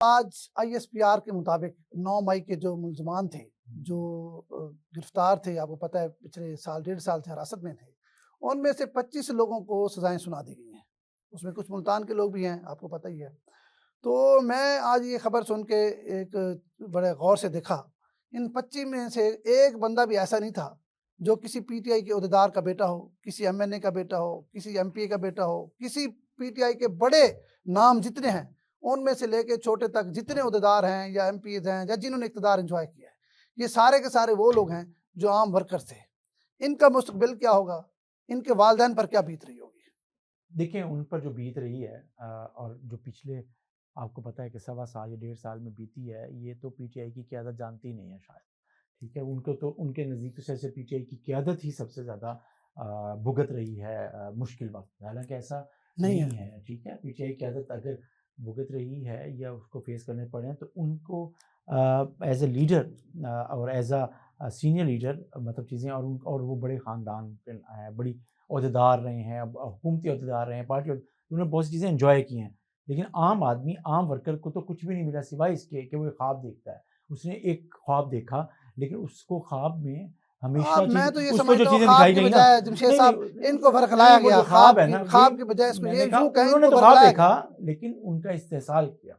आज आईएसपीआर के मुताबिक 9 मई के जो मुल्ज़मान थे, जो गिरफ्तार थे, आपको पता है पिछले साल 1.5 साल से हिरासत में थे, उनमें से 25 लोगों को सज़ाएँ सुना दी गई हैं। उसमें कुछ मुल्तान के लोग भी हैं, आपको पता ही है। तो मैं आज ये खबर सुन के एक बड़े गौर से देखा, इन 25 में से एक बंदा भी ऐसा नहीं था, जो किसी पीटीआई के ओहदेदार का बेटा हो, किसी एमएनए का बेटा हो, किसी एमपी का बेटा हो, किसी पीटीआई के बड़े नाम जितने हैं, उनमें से लेके छोटे तक जितने ओहदेदार हैं या एमपीज़ हैं या जिन्होंने इक़्तिदार एन्जॉय किया है, ये सारे के सारे वो लोग हैं जो आम वर्कर्स थे। इनका मुस्तक़बिल क्या होगा? इनके वालिदैन पर क्या बीत रही होगी? देखिए, उन पर जो बीत रही है और जो पिछले आपको पता है कि सवा साल या 1.5 साल में बीती है, ये तो पीटीआई की क़यादत जानती ही नहीं है शायद, ठीक है? उनको तो उनके नज़दीक तो शायद से पीटीआई की क़यादत ही सबसे ज़्यादा भुगत रही है मुश्किल वक़्त। हालाँकि ऐसा नहीं नहीं है। है, ठीक है? पीटीआई की क़यादत अगर भुगत रही है या उसको फ़ेस करने पड़े हैं, तो उनको एज़ अ लीडर और एज़ सीनियर लीडर मतलब चीज़ें और वो बड़े ख़ानदान के हैं, बड़ी ओहदेदार रहे हैं, अब हुकूमती ओहदेदार रहे हैं, पार्टी उन्होंने बहुत सी चीज़ें एन्जॉय की हैं। लेकिन आम आदमी, आम वर्कर को तो कुछ भी नहीं मिला सिवाय इसके कि वो एक ख्वाब देखता है। उसने एक ख्वाब देखा, लेकिन उसको ख्वाब में हमेशा मैं चीज़ तो ये उसको जो समझता हूँ चीज़ें ख्वाब दिखाई की गई ना, बजाय जमशेद नहीं, साहब नहीं, इनको नहीं भरखलाया वो गया। जो ख्वाब है ना, ख्वाब की बजाय इसको मैंने ये कहा यूँ कहें, उन्होंने इनको तो ख्वाब भरखलाया देखा, गया। लेकिन उनका इस्तेहसाल किया,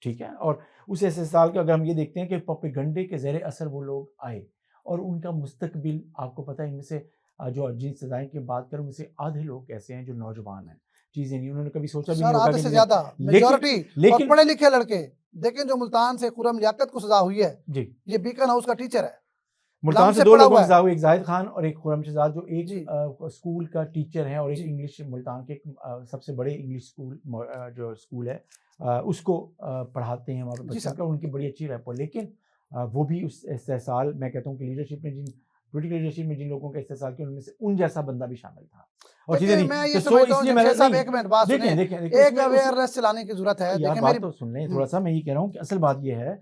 ठीक है? और उस इस्तेहसाल का अगर हम ये देखते हैं कि प्रोपेगंडे के ज़ेर असर वो लोग आए और उनका मुस्तकबिल आपको पता है इनमें से जो जिन सज़ाएँ की बात करूँ, उनमें से आधे लोग ऐसे हैं जो नौजवान हैं। चीज़ें नहीं उन्होंने कभी सोचा भी नहीं सर होगा आधे कि से मुझे ज़्यादा लेकिन मेजॉरिटी और लेकिन पढ़े लिखे लड़के। देखें जो मुल्तान से खुर्रम लियाकत को सज़ा हुई है, जी। ये बीकन हाउस का टीचर है, मुल्तान लम से से 2 पढ़ा लोगों हुआ की है। सज़ा हुई, एक ज़ाहिद खान और एक खुर्रम शहज़ाद जो एक जी, स्कूल का टीचर है और एक जी, इंग्लिश मुल्तान के सबसे बड़े इंग्लिश स्कूल जो स्कूल है उसको पढ़ाते हैं वहाँ पे जी बच्चों सर। का, उनकी बड़ी अच्छी रैपो। लेकिन वो भी उस इस्तेहसाल मैं कहता हूँ कि लीडरशिप में जिन पॉलिटिकल लीडरशिप में जिन लोगों का इस्तेहसाल किया, उनमें से उन जैसा बंदा भी शामिल था और चीज़ें देखिए नहीं मैं तो ये समझता हूँ इसलिए मैंने जमशेद साहब, नहीं, एक मिनट बात सुनें, देखें एक उसमें उस अवेयरनेस चलाने की ज़रूरत है। यार देखें मेरी बात तो सुन लें हुँ, थोड़ा-सा, मैं ये कह रहा हूँ कि असल बात ये है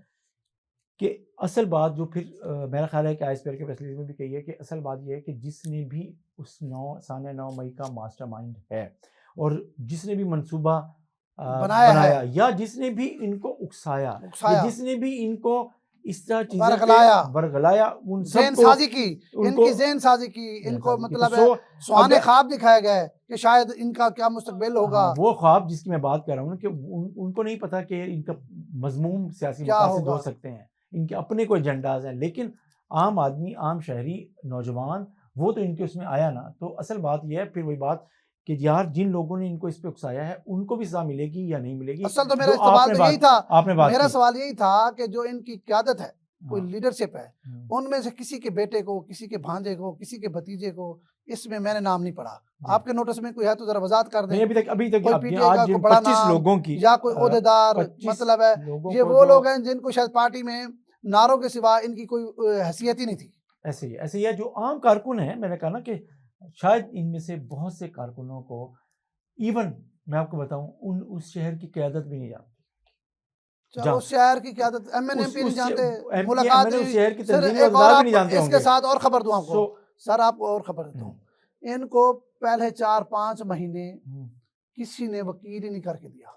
कि असल बात जो फिर मेरा ख़्याल है कि आईएसपीआर के प्रेस रिलीज़ में भी कही है कि असल बात ये है कि जिसने भी उस 9 मई का मास्टरमाइंड है और जिसने भी मंसूबा बनाया है, बनाया या जिसने भी इनको उकसाया या उकसाया, जिसने भी इनको इस तरह चीज़ों पे बरगलाया, बरगलाया, उन सबको ज़हन-साज़ी की, उनको इनकी ज़हन-साज़ी की, इनको जैसा कि तो मतलब है सुहाने अगर ख्वाब दिखाया गया है कि शायद इनका क्या मुस्तकबिल होगा, हाँ, वो ख्वाब जिसकी मैं बात कर रहा हूँ ना कि उनको नहीं पता कि इनका मज़मूम सियासी क्या मकासद हो होगा। सकते हैं, इनके अपने कोई एजेंडाज़ हैं, लेकिन आम आदमी, आम शहरी, नौजवान वो तो इनके उसमें आया ना। तो असल बात ये है फिर वही बात कि यार जिन लोगों ने इनको इस पे उकसाया है, उनको भी सज़ा मिलेगी या नहीं मिलेगी, असल तो जो मेरा सवाल तो यही था, आपने बात मेरा की। सवाल यही था कि जो इनकी क़यादत है, कोई हाँ। लीडरशिप है, हुँ, उनमें से किसी के बेटे को, किसी के भांजे को, किसी के भतीजे को, इसमें मैंने नाम नहीं पढ़ा। जी। आपके नोटिस में कोई है तो ज़रा वज़ाहत कर नहीं दें। अभी तक कोई अब पीटीआई का आज कोई जिन बड़ा 25 नाम लोगों की या कोई ओहदेदार, 25 मतलब है लोगों ये को वो जो लोग हैं जिनको शायद पार्टी में नारों के सिवा इनकी कोई हैसियत ही नहीं थी। ऐसे ही है जो आम कारकुन हैं, मैंने कहा ना कि शायद इनमें से बहुत से कारकुनों को इवन मैं आपको बताऊँ उस शहर की क़यादत भी नहीं जानती। चलो जहाँ उस शहर की क़यादत एमएनएमपी नहीं उस जानते, एमपी मुलाकात मैंने नहीं उस हुई। शहर की सर तंजीमी एक और ओहदेदार भी नहीं आपको जानते इसके होंगे। साथ और खबर दूँ आपको। सो सर आपको और खबर देता हुँ, हूँ। इनको पहले 4-5 महीने हुँ, किसी ने वकील ही नहीं करके दिया।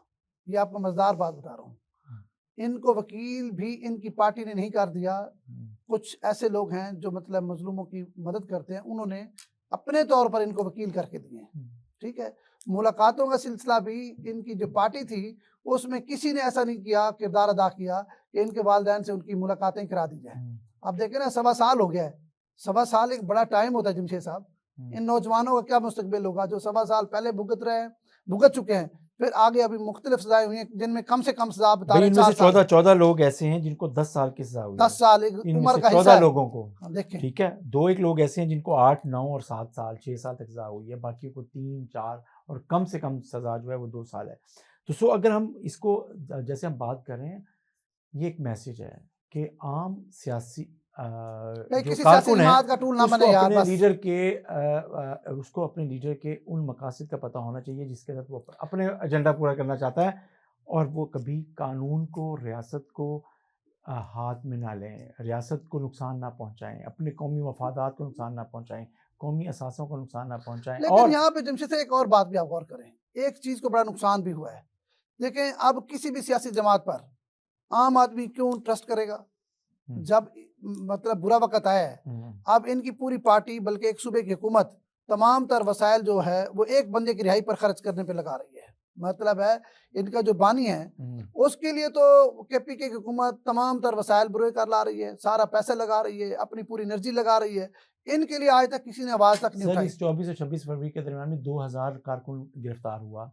ये आपको मज़ेदार बात बता रहा हूँ। हुँ, इनको वकील भी इनकी पार्टी ने नहीं कर दिया। हुँ, कुछ ऐसे लोग हैं जो मतलब मज़लूमों की मदद करते हैं, उन्होंने अपने तौर पर इनको वकील करके दिए हैं। हुँ, ठीक है? मुलाकातों का सिलसिला भी इनकी जो पार्टी थी, उसमें किसी ने ऐसा नहीं किया, किरदार अदा किया कि इनके वालिदैन से उनकी मुलाकातें करा दी जाएँ। हुँ, आप देखें ना, सवा साल हो गया है। सवा साल एक बड़ा टाइम होता है जमशेद साहब। हुँ। इन नौजवानों का क्या मुस्तकबिल होगा जो सवा साल पहले भुगत रहे हैं, भुगत चुके हैं। फिर आगे अभी मुख्तलिफ सज़ाएँ हुई हैं, जिनमें कम से कम सज़ा बता भई रहे हैं इनमें से 4 साल की। 14 लोग ऐसे हैं जिनको 10 साल की सज़ा हुई 10 है। साल एक इनमें उम्र से का 14 हिस्सा है। लोगों को, हाँ, देखें। ठीक है? 2 एक लोग ऐसे हैं जिनको 8, 9 और 7 साल, 6 साल तक सज़ा हुई है, बाकियों को 3, 4 और कम से कम सज़ा जो है वो 2 साल है। तो अगर हम इसको जैसे हम बात कर रहे हैं, ये एक मैसेज है कि आम सियासी कहीं जो किसी सियासी कारकुन हैं, जमात का टूल ना बने यार बस। उसको अपने लीडर के उन मकासद का पता होना चाहिए जिसके तहत वो अपने एजेंडा पूरा करना चाहता है और वो कभी कानून को, रियासत को हाथ में ना लें, रियासत को नुकसान ना पहुँचाएँ, अपने कौमी मफादात को नुकसान ना पहुँचाएँ, कौमी असासों को नुकसान ना पहुँचाएँ लेकिन और यहाँ पे जमशेद से एक और बात भी आप गौर करें। एक चीज़ को बड़ा नुकसान भी हुआ है। देखें, अब किसी भी सियासी जमात पर आम आदमी क्यों ट्रस्ट करेगा जब मतलब बुरा वक्त आया है। अब इनकी पूरी पार्टी बल्कि एक सूबे की हुकूमत तमाम तर वसाइल जो है वो एक बंदे की रिहाई पर खर्च करने पे लगा रही है। मतलब है इनका जो बानी है उसके लिए तो केपीके की हुकूमत तमाम तर वसाइल बुरे कर ला रही है, सारा पैसा लगा रही है, अपनी पूरी एनर्जी लगा रही है। इनके लिए आज तक किसी ने आवाज तक नहीं उठाई। इस 24 और 26 फरवरी के दरमियान में 2000 कारकुन गिरफ्तार हुआ।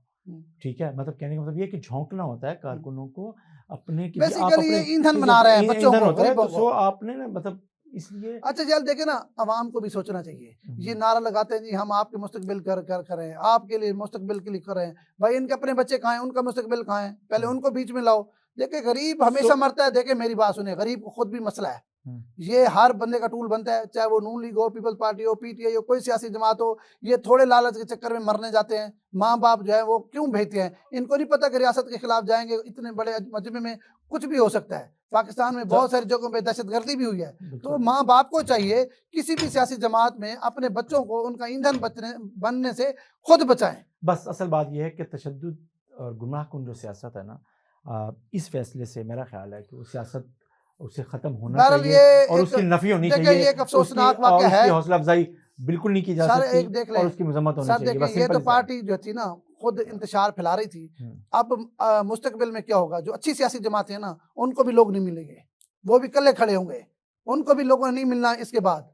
ठीक है, मतलब कहने का मतलब ये कि झोंकना होता है कारकुनों को अपने कि बेसिकली ये ईंधन बना रहे हैं बच्चों को, गरीबों को। तो आपने ना मतलब इसलिए अच्छा चल देखे ना, अवाम को भी सोचना चाहिए। ये नारा लगाते हैं जी हम आपके मुस्तकबिल करें, आपके लिए मुस्तकबिल के लिए करें। भाई इनके अपने बच्चे कहाँ हैं, उनका मुस्तकबिल कहाँ है, पहले उनको बीच में लाओ। देखे गरीब हमेशा मरता है। देखे मेरी बात सुने, गरीब को खुद भी मसला है। ये हर बंदे का टूल बनता है, चाहे वो नून लीग हो, पीपल्स पार्टी हो, पीटीआई हो, कोई सियासी जमात हो। ये थोड़े लालच के चक्कर में मरने जाते हैं। माँ बाप जो है वो क्यों भेजते हैं, इनको नहीं पता कि रियासत के खिलाफ जाएंगे इतने बड़े मजमे में कुछ भी हो सकता है। पाकिस्तान में बहुत सारी जगहों पे दहशतगर्दी भी हुई है। तो माँ बाप को चाहिए किसी भी सियासी जमात में अपने बच्चों को उनका ईंधन बनने से खुद बचाएं। बस असल बात यह है कि तशद्दुद और गुमराहकुन जो सियासत है ना, इस फैसले से मेरा ख्याल है कि वो सियासत उसे खत्म होना चाहिए और उसकी नफी होनी चाहिए। एक अफसोसनाक वाक़या है, हौसला अफजाई बिल्कुल नहीं की जा सकती एक देख लें, और उसकी मजम्मत होनी चाहिए। बस ये तो पार्टी जो थी ना खुद इंतशार फैला रही थी। अब मुस्तकबिल में क्या होगा, जो अच्छी सियासी जमातें हैं ना उनको भी लोग नहीं मिलेंगे, वो भी कल्ले खड़े होंगे, उनको भी लोगों ने नहीं मिलना इसके बाद।